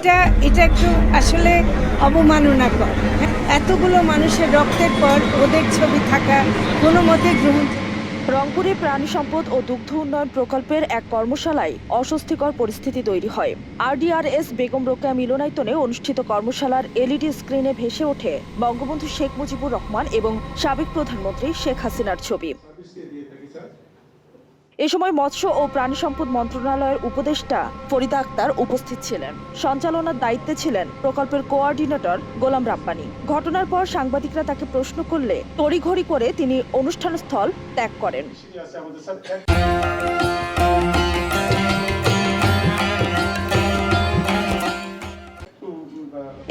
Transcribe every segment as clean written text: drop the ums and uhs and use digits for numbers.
এটা এটা একটু আসলে অবমাননাকর। এতগুলো মানুষের রক্তের পর ওদের ছবি থাকা কোনো মতে গ্রহণযোগ্য। রংপুরে প্রাণী সম্পদ ও দুগ্ধ উন্নয়ন প্রকল্পের এক কর্মশালায় অস্বস্তিকর পরিস্থিতি তৈরি হয়। RDRS বেগম রোকেয়া মিলনায়তনে অনুষ্ঠিত কর্মশালার LED স্ক্রিনে ভেসে ওঠে বঙ্গবন্ধু শেখ মুজিবুর রহমান এবং সাবেক প্রধানমন্ত্রী শেখ হাসিনার ছবি। এ সময় মৎস্য ও প্রাণী সম্পদ মন্ত্রণালয়ের উপদেষ্টা ফরিদা আক্তার উপস্থিত ছিলেন। সঞ্চালনার দায়িত্বে ছিলেন প্রকল্পের কোঅর্ডিনেটর গোলাম রাব্বানী। ঘটনার পর সাংবাদিকরা তাকে প্রশ্ন করলে তড়িঘড়ি করে তিনি অনুষ্ঠানস্থল ত্যাগ করেন।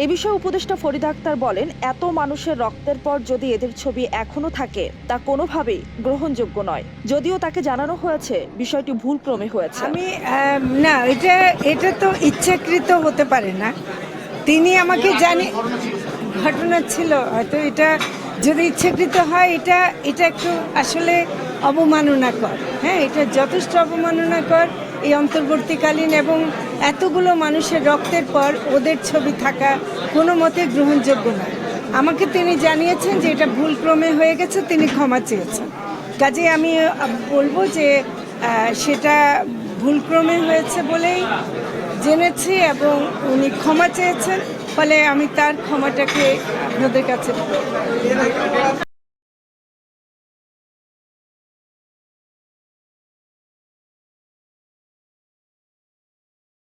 এ বিষয়ে উপদেষ্টা ফরিদা আক্তার বলেন, এত মানুষের রক্তের পর যদি এদের ছবি এখনো থাকে তা কোনোভাবেই গ্রহণযোগ্য নয়। যদিও তাকে জানানো হয়েছে বিষয়টি ভুলক্রমে হয়েছে। না, এটা তো ইচ্ছাকৃত হতে পারে না। তিনি আমাকে ঘটনা ছিল হয়তো, এটা যদি ইচ্ছাকৃত হয় এটা একটু আসলে অবমাননাকর। হ্যাঁ, এটা যথেষ্ট অবমাননাকর। এই অন্তর্বর্তীকালীন এবং এতগুলো মানুষের রক্তের পর ওদের ছবি থাকা কোনো মতে গ্রহণযোগ্য নয়। আমাকে তিনি জানিয়েছেন যে এটা ভুলক্রমে হয়ে গেছে, তিনি ক্ষমা চেয়েছেন। কাজে আমি বলবো যে সেটা ভুলক্রমে হয়েছে বলেই জেনেছি এবং উনি ক্ষমা চেয়েছেন, ফলে আমি তার ক্ষমাটাকে আপনাদের কাছে